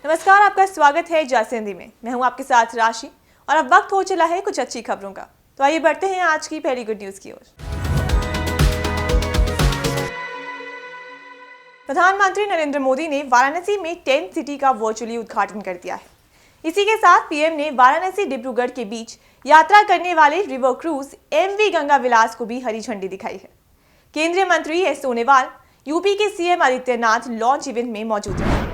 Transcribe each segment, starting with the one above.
नमस्कार, आपका स्वागत है जासिंदी में। मैं हूं आपके साथ राशि और अब वक्त हो चला है कुछ अच्छी खबरों का। तो आइए बढ़ते हैं आज की पहली गुड न्यूज की ओर। प्रधानमंत्री नरेंद्र मोदी ने वाराणसी में टेंट सिटी का वर्चुअली उद्घाटन कर दिया है। इसी के साथ पीएम ने वाराणसी डिब्रूगढ़ के बीच यात्रा करने वाले रिवर क्रूज MV गंगा विलास को भी हरी झंडी दिखाई है। केंद्रीय मंत्री एस सोनेवाल, यूपी के सीएम आदित्यनाथ लॉन्च इवेंट में मौजूद रहे।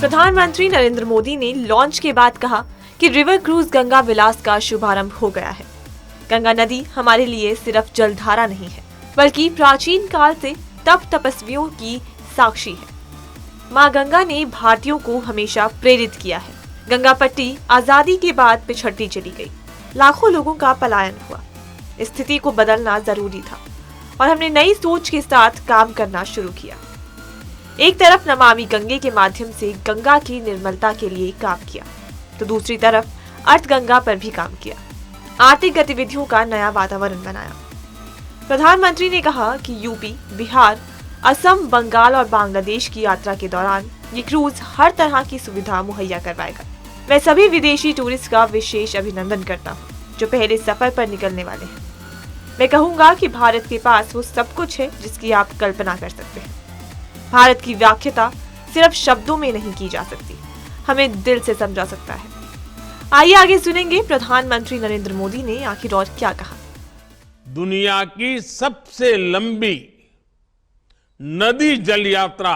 प्रधानमंत्री नरेंद्र मोदी ने लॉन्च के बाद कहा कि रिवर क्रूज गंगा विलास का शुभारंभ हो गया है। गंगा नदी हमारे लिए सिर्फ जलधारा नहीं है, बल्कि प्राचीन काल से तप तपस्वियों की साक्षी है। मां गंगा ने भारतीयों को हमेशा प्रेरित किया है। गंगा पट्टी आजादी के बाद पिछड़ती चली गई, लाखों लोगों का पलायन हुआ। स्थिति को बदलना जरूरी था और हमने नई सोच के साथ काम करना शुरू किया। एक तरफ नमामि गंगे के माध्यम से गंगा की निर्मलता के लिए काम किया, तो दूसरी तरफ अर्थ गंगा पर भी काम किया। आर्थिक गतिविधियों का नया वातावरण बनाया। प्रधानमंत्री ने कहा कि यूपी, बिहार, असम, बंगाल और बांग्लादेश की यात्रा के दौरान ये क्रूज हर तरह की सुविधा मुहैया करवाएगा। मैं सभी विदेशी टूरिस्ट का विशेष अभिनंदन करता हूँ जो पहले सफर पर निकलने वाले हैं। मैं कहूँगा कि भारत के पास वो सब कुछ है जिसकी आप कल्पना कर सकते हैं। भारत की व्याख्या सिर्फ शब्दों में नहीं की जा सकती, हमें दिल से समझा सकता है। आइए आगे सुनेंगे प्रधानमंत्री नरेंद्र मोदी ने आखिर और क्या कहा। दुनिया की सबसे लंबी नदी जल यात्रा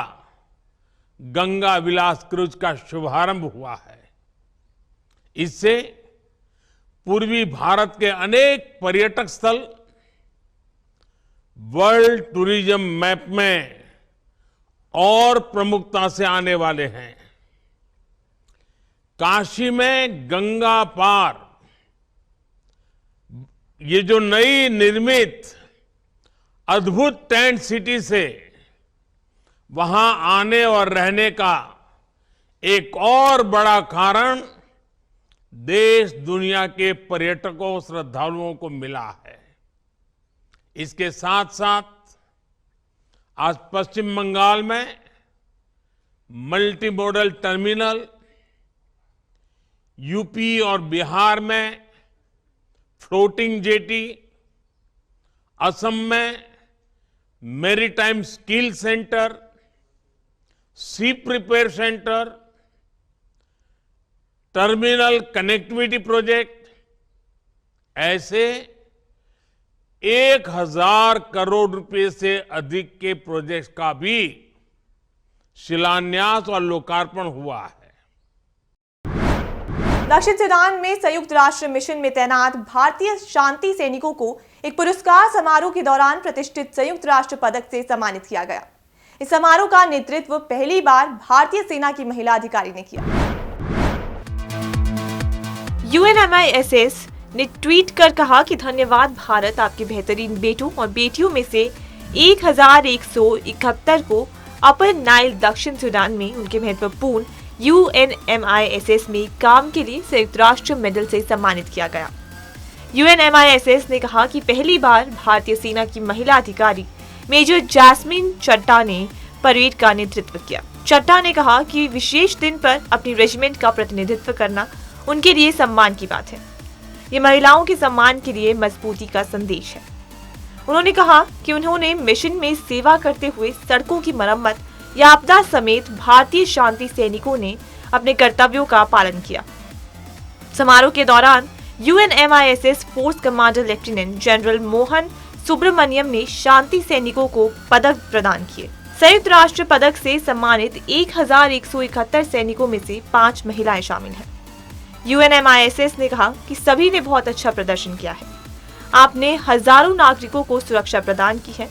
गंगा विलास क्रूज का शुभारंभ हुआ है। इससे पूर्वी भारत के अनेक पर्यटक स्थल वर्ल्ड टूरिज्म मैप में और प्रमुखता से आने वाले हैं। काशी में गंगा पार ये जो नई निर्मित अद्भुत टेंट सिटी से वहां आने और रहने का एक और बड़ा कारण देश दुनिया के पर्यटकों श्रद्धालुओं को मिला है। इसके साथ साथ आज पश्चिम बंगाल में मल्टी मॉडल टर्मिनल, यूपी और बिहार में फ्लोटिंग जेटी, असम में maritime skill centre, ship repair centre, terminal connectivity project, ऐसे 1000 करोड़ रुपए से अधिक के प्रोजेक्ट का भी शिलान्यास और लोकार्पण हुआ है। दक्षिण सूडान में संयुक्त राष्ट्र मिशन में तैनात भारतीय शांति सैनिकों को एक पुरस्कार समारोह के दौरान प्रतिष्ठित संयुक्त राष्ट्र पदक से सम्मानित किया गया। इस समारोह का नेतृत्व पहली बार भारतीय सेना की महिला अधिकारी ने किया। UNMISS ने ट्वीट कर कहा कि धन्यवाद भारत, आपके बेहतरीन बेटों और बेटियों में से 1171 को अपर नाइल दक्षिण सूडान में उनके महत्वपूर्ण UNMISS में काम के लिए संयुक्त राष्ट्र मेडल से सम्मानित किया गया। UNMISS ने कहा कि पहली बार भारतीय सेना की महिला अधिकारी मेजर जैस्मिन चड्ढा ने परेड का नेतृत्व किया। चड्ढा ने कहा कि विशेष दिन पर अपनी रेजिमेंट का प्रतिनिधित्व करना उनके लिए सम्मान की बात है। ये महिलाओं के सम्मान के लिए मजबूती का संदेश है। उन्होंने कहा कि उन्होंने मिशन में सेवा करते हुए सड़कों की मरम्मत या आपदा समेत भारतीय शांति सैनिकों ने अपने कर्तव्यों का पालन किया। समारोह के दौरान UNMISS force commander lieutenant general Mohan Subramaniam ने शांति सैनिकों को पदक प्रदान किए। संयुक्त राष्ट्र पदक से सम्मानित 1171 सैनिकों में से 5 महिलाएं शामिल हैं। UNMISS ने कहा कि सभी ने बहुत अच्छा प्रदर्शन किया है। आपने हजारों नागरिकों को सुरक्षा प्रदान की है।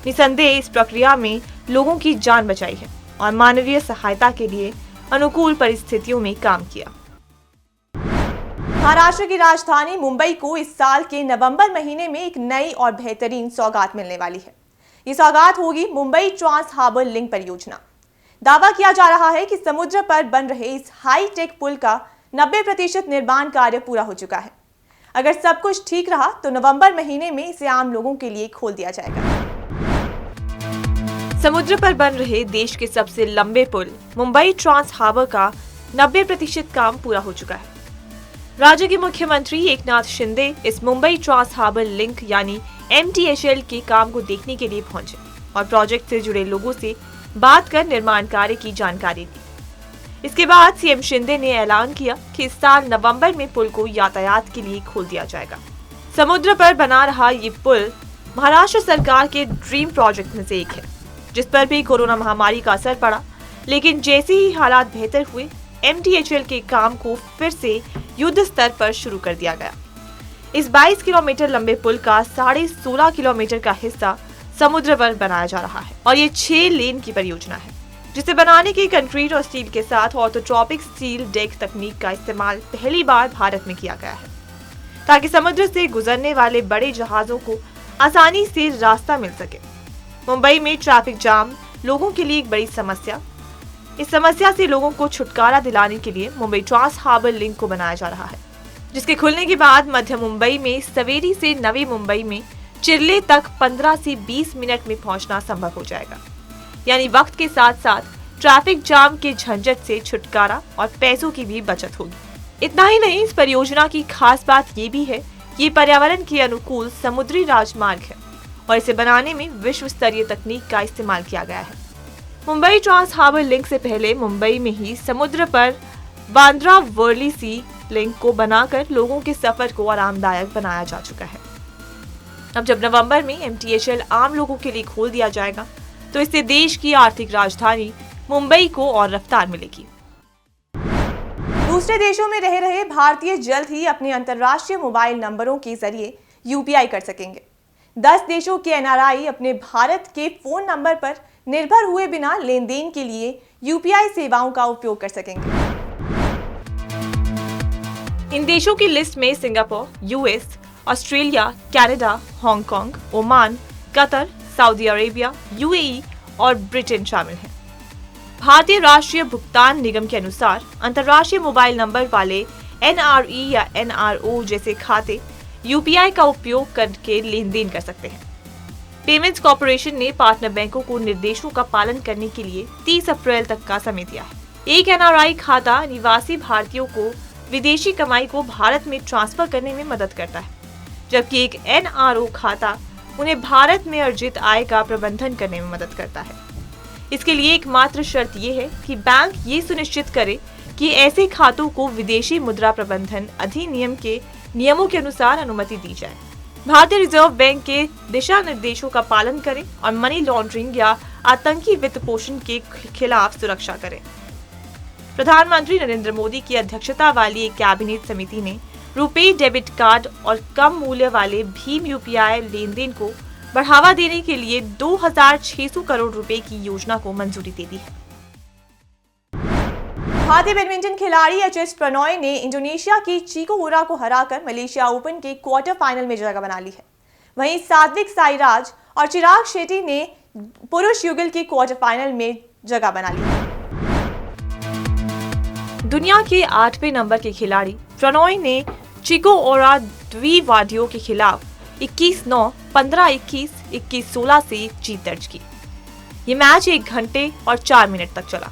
निसंदेह इस प्रक्रिया में लोगों की जान बचाई है और मानवीय सहायता के लिए अनुकूल परिस्थितियों में काम किया। महाराष्ट्र की राजधानी मुंबई को इस साल के नवंबर महीने में एक नई और बेहतरीन सौगात मिलने वाली है। ये सौगात होगी मुंबई ट्रांस हार्बर लिंक परियोजना। दावा किया जा रहा है कि समुद्र पर बन रहे इस हाई टेक पुल का 90% निर्माण कार्य पूरा हो चुका है। अगर सब कुछ ठीक रहा तो नवंबर महीने में इसे आम लोगों के लिए खोल दिया जाएगा। समुद्र पर बन रहे देश के सबसे लंबे पुल मुंबई ट्रांस हार्बर का 90% काम पूरा हो चुका है। राज्य के मुख्यमंत्री एकनाथ शिंदे इस मुंबई ट्रांस हार्बर लिंक यानी MTHL के काम को देखने के लिए पहुंचे और प्रोजेक्ट से जुड़े लोगों से बात कर निर्माण कार्य की जानकारी दी। इसके बाद सीएम शिंदे ने ऐलान किया कि इस साल नवंबर में पुल को यातायात के लिए खोल दिया जाएगा। समुद्र पर बना रहा ये पुल महाराष्ट्र सरकार के ड्रीम प्रोजेक्ट में से एक है, जिस पर भी कोरोना महामारी का असर पड़ा, लेकिन जैसे ही हालात बेहतर हुए MTHL के काम को फिर से युद्ध स्तर पर शुरू कर दिया गया। इस 22 किलोमीटर लंबे पुल का 16.5 किलोमीटर का हिस्सा समुद्र पर बनाया जा रहा है और ये 6 लेन की परियोजना है, जिसे बनाने के कंक्रीट और स्टील के साथ ऑर्थोट्रॉपिक स्टील डेक तकनीक का इस्तेमाल पहली बार भारत में किया गया है, ताकि समुद्र से गुजरने वाले बड़े जहाजों को आसानी से रास्ता मिल सके। मुंबई में ट्रैफिक जाम लोगों के लिए एक बड़ी समस्या। इस समस्या से लोगों को छुटकारा दिलाने के लिए मुंबई ट्रांस हार्बर लिंक को बनाया जा रहा है, जिसके खुलने के बाद मध्य मुंबई में सवेरी से नवी मुंबई में चिरले तक 15 से 20 मिनट में पहुंचना संभव हो जाएगा। यानी वक्त के साथ साथ ट्रैफिक जाम के झंझट से छुटकारा और पैसों की भी बचत होगी। इतना ही नहीं, इस परियोजना की खास बात ये भी है कि ये पर्यावरण के अनुकूल समुद्री राजमार्ग है और इसे बनाने में विश्व स्तरीय तकनीक का इस्तेमाल किया गया है। मुंबई ट्रांस हार्बर लिंक से पहले मुंबई में ही समुद्र पर बांद्रा वर्ली सी लिंक को बनाकर लोगों के सफर को आरामदायक बनाया जा चुका है। अब जब नवंबर में MTHL आम लोगों के लिए खोल दिया जाएगा, तो इससे देश की आर्थिक राजधानी मुंबई को और रफ्तार मिलेगी। दूसरे देशों में रह रहे भारतीय जल्द ही अपने अंतर्राष्ट्रीय मोबाइल नंबरों के जरिए UPI कर सकेंगे। 10 देशों के NRI अपने भारत के फोन नंबर पर निर्भर हुए बिना लेन देन के लिए UPI सेवाओं का उपयोग कर सकेंगे। इन देशों की लिस्ट में Singapore, US, Australia, Canada, Hong Kong, Oman, Qatar, Saudi Arabia, UAE और ब्रिटेन शामिल हैं। भारतीय राष्ट्रीय भुगतान निगम के अनुसार अंतर्राष्ट्रीय मोबाइल नंबर वाले NRE या NRO जैसे खाते UPI का उपयोग करके लेन देन कर सकते हैं। पेमेंट्स कॉर्पोरेशन ने पार्टनर बैंकों को निर्देशों का पालन करने के लिए 30 अप्रैल तक का समय दिया है। एक NRI खाता निवासी भारतीयों को विदेशी कमाई को भारत में ट्रांसफर करने में मदद करता है, जबकि एक NRO खाता उन्हें भारत में अर्जित आय का प्रबंधन करने में मदद करता है। इसके लिए एकमात्र शर्त यह है कि बैंक ये सुनिश्चित करे कि ऐसे खातों को विदेशी मुद्रा प्रबंधन अधिनियम के नियमों के अनुसार अनुमति दी जाए, भारतीय रिजर्व बैंक के दिशा निर्देशों का पालन करें और मनी लॉन्ड्रिंग या आतंकी वित्त पोषण के खिलाफ सुरक्षा करें। प्रधानमंत्री नरेंद्र मोदी की अध्यक्षता वाली एक कैबिनेट समिति ने रुपे डेबिट कार्ड और कम मूल्य वाले भीम UPI लेन देन को बढ़ावा देने के लिए 2600 करोड़ रुपए की योजना को मंजूरी दे दी है। भारतीय बैडमिंटन खिलाड़ी HS प्रणॉय ने इंडोनेशिया की चिको ओरा को हराकर मलेशिया ओपन के क्वार्टर फाइनल में जगह बना ली है। वहीं सात्विक साईराज और चिराग शेट्टी ने पुरुष युगल के क्वार्टर फाइनल में जगह बना ली है। दुनिया के 8वें नंबर के खिलाड़ी प्रणॉय ने चिको ओरा द्विवादियों के खिलाफ 21-9, 15-21, 21-16 से जीत दर्ज की। ये मैच 1 घंटे और 4 मिनट तक चला।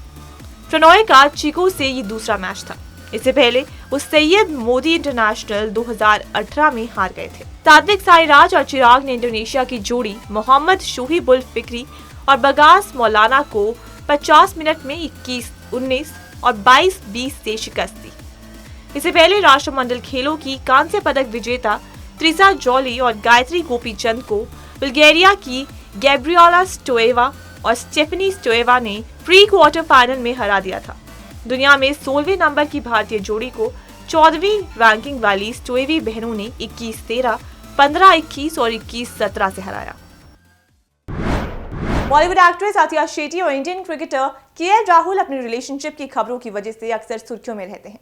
प्रणॉय का चिको से ये दूसरा मैच था। इससे पहले वो सैयद मोदी इंटरनेशनल 2018 में हार गए थे। सात्विक साईराज और चिराग ने इंडोनेशिया की जोड़ी मोहम्मद शोहिबुल फिक्री और बगास मौलाना को 50 मिनट में 21-19 और 22-20 से शिकस्त दी। इससे पहले राष्ट्रमंडल खेलों की कांस्य पदक विजेता त्रिसा जॉली और गायत्री गोपीचंद को बुल्गारिया की गैब्रियोला स्टोएवा और स्टेफनी स्टोएवा ने प्री क्वार्टर फाइनल में हरा दिया था। दुनिया में 16वें नंबर की भारतीय जोड़ी को 14वीं रैंकिंग वाली स्टोएवी बहनों ने 21-13, 15-21 और 21-17 से हराया। बॉलीवुड एक्ट्रेस आतिया शेट्टी और इंडियन क्रिकेटर KL राहुल अपनी रिलेशनशिप की खबरों की वजह से अक्सर सुर्खियों में रहते हैं।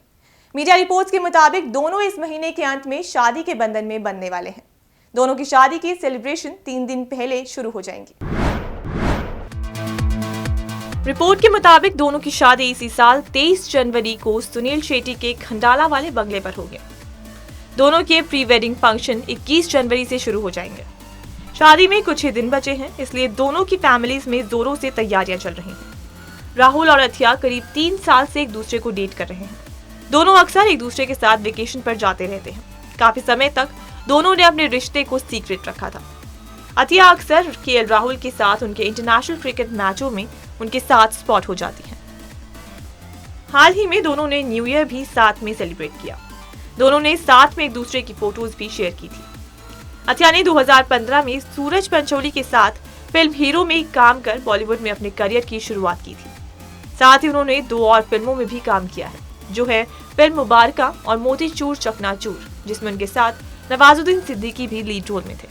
मीडिया रिपोर्ट्स के मुताबिक दोनों इस महीने के अंत में शादी के बंधन में बंधने वाले हैं। दोनों की शादी की सेलिब्रेशन 3 दिन पहले शुरू हो जाएंगी। रिपोर्ट के मुताबिक दोनों की शादी इसी साल 23 जनवरी को सुनील शेट्टी के खंडाला वाले बंगले पर होगी। दोनों के प्री वेडिंग फंक्शन 21 जनवरी से शुरू हो जाएंगे। शादी में कुछ ही दिन बचे हैं, इसलिए दोनों की फैमिलीज में जोरों से तैयारियां चल रही हैं। राहुल और अथिया करीब 3 साल से एक दूसरे को डेट कर रहे हैं। दोनों अक्सर एक दूसरे के साथ वेकेशन पर जाते रहते हैं। काफी समय तक दोनों ने अपने रिश्ते को सीक्रेट रखा था। अथिया अक्सर केएल राहुल के साथ उनके इंटरनेशनल क्रिकेट मैचों में उनके साथ स्पॉट हो जाती हैं। हाल ही में दोनों ने न्यू ईयर भी साथ में सेलिब्रेट किया। दोनों ने साथ में एक दूसरे की फोटोज भी शेयर की थी। अथिया ने 2015 में सूरज पंचोली के साथ फिल्म हीरो में काम कर बॉलीवुड में अपने करियर की शुरुआत की थी। साथ ही उन्होंने 2 और फिल्मों में भी काम किया है, जो है फिल्म मुबारका और मोतीचूर चकनाचूर, जिसमें उनके साथ नवाजुद्दीन सिद्दीकी भी लीड रोल में थे।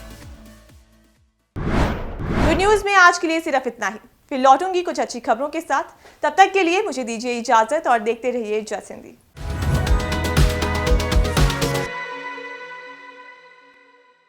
गुड न्यूज में आज के लिए सिर्फ इतना ही। फिर लौटूंगी कुछ अच्छी खबरों के साथ। तब तक के लिए मुझे दीजिए इजाजत और देखते रहिए जस हिंद।